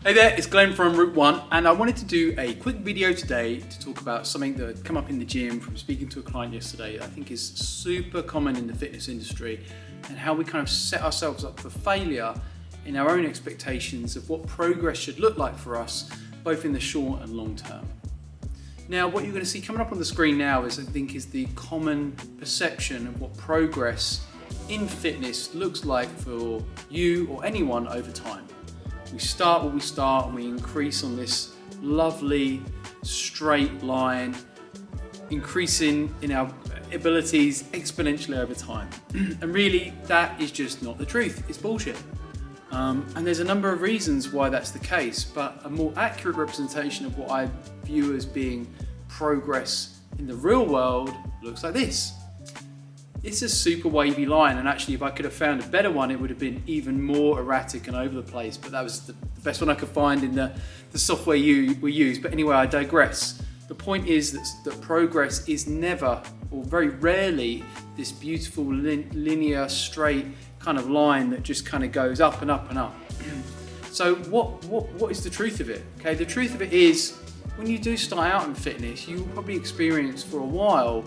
Hey there, it's Glenn from Route One, and I wanted to do a quick video today to talk about something that had come up in the gym from speaking to a client yesterday that I think is super common in the fitness industry, and how we kind of set ourselves up for failure in our own expectations of what progress should look like for us, both in the short and long term. Now, what you're going to see coming up on the screen now is, I think, is the common perception of what progress in fitness looks like for you or anyone over time. We start where we start and we increase on this lovely straight line, increasing in our abilities exponentially over time. And really, that is just not the truth. It's bullshit. And there's a number of reasons why that's the case, but a more accurate representation of what I view as being progress in the real world looks like this. It's a super wavy line, and actually if I could have found a better one, it would have been even more erratic and over the place, but that was the best one I could find in the software we use. But anyway, I digress. The point is that progress is never, or very rarely, this beautiful linear straight kind of line that just kind of goes up and up and up. So what is the truth of it? Okay, the truth of it is, when you do start out in fitness, you will probably experience for a while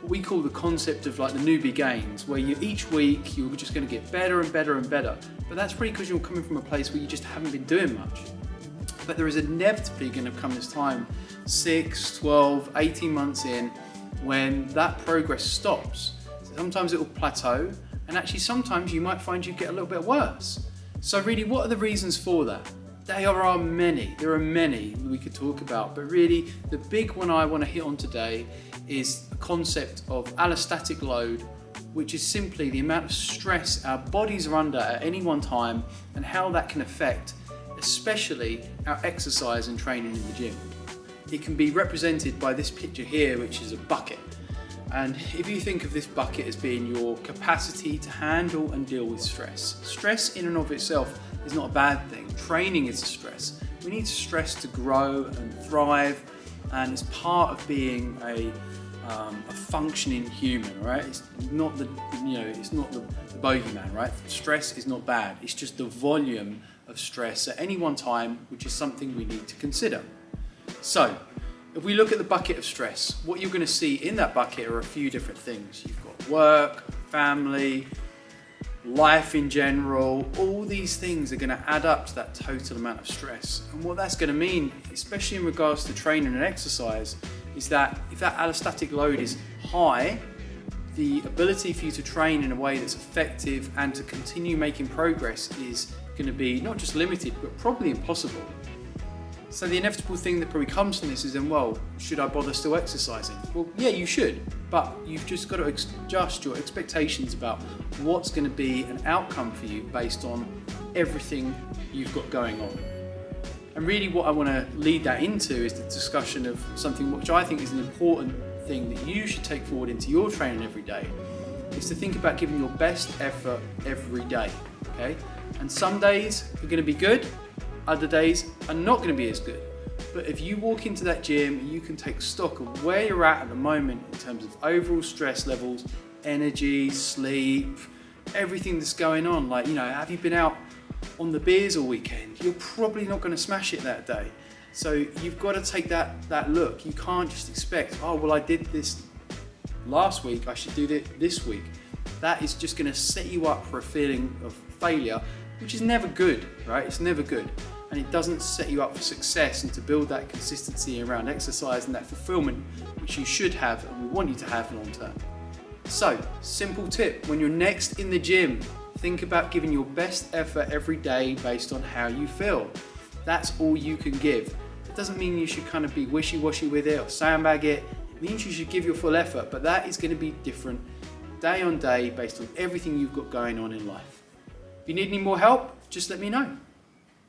what we call the concept of like the newbie gains, where each week you're just going to get better and better and better. But that's really because you're coming from a place where you just haven't been doing much. But there is inevitably going to come this time, 6, 12, 18 months in, when that progress stops. So sometimes it will plateau, and actually sometimes you might find you get a little bit worse. So really, what are the reasons for that? There are many we could talk about, but really the big one I want to hit on today is the concept of allostatic load, which is simply the amount of stress our bodies are under at any one time and how that can affect especially our exercise and training in the gym. It can be represented by this picture here, which is a bucket. And if you think of this bucket as being your capacity to handle and deal with stress. Stress in and of itself is not a bad thing. Training is a stress. We need stress to grow and thrive, and it's part of being a functioning human, right? It's not the bogeyman, right? Stress is not bad. It's just the volume of stress at any one time, which is something we need to consider. So, if we look at the bucket of stress, what you're going to see in that bucket are a few different things. You've got work, family, life in general. All these things are going to add up to that total amount of stress. And what that's going to mean, especially in regards to training and exercise, is that if that allostatic load is high, the ability for you to train in a way that's effective and to continue making progress is going to be not just limited, but probably impossible. So the inevitable thing that probably comes from this is then, well, should I bother still exercising? Well, yeah, you should, but you've just got to adjust your expectations about what's going to be an outcome for you based on everything you've got going on. And really what I want to lead that into is the discussion of something which I think is an important thing that you should take forward into your training every day, is to think about giving your best effort every day, okay? And some days are going to be good, other days are not going to be as good. But if you walk into that gym, you can take stock of where you're at the moment in terms of overall stress levels, energy, sleep, everything that's going on. Like, have you been out on the beers all weekend? You're probably not going to smash it that day. So you've got to take that look. You can't just expect, oh, well, I did this last week, I should do it this week. That is just going to set you up for a feeling of failure, which is never good, right? It's never good. And it doesn't set you up for success and to build that consistency around exercise and that fulfillment, which you should have and we want you to have long term. So, simple tip, when you're next in the gym, think about giving your best effort every day based on how you feel. That's all you can give. It doesn't mean you should kind of be wishy-washy with it or sandbag it. It means you should give your full effort, but that is going to be different day on day based on everything you've got going on in life. If you need any more help, just let me know.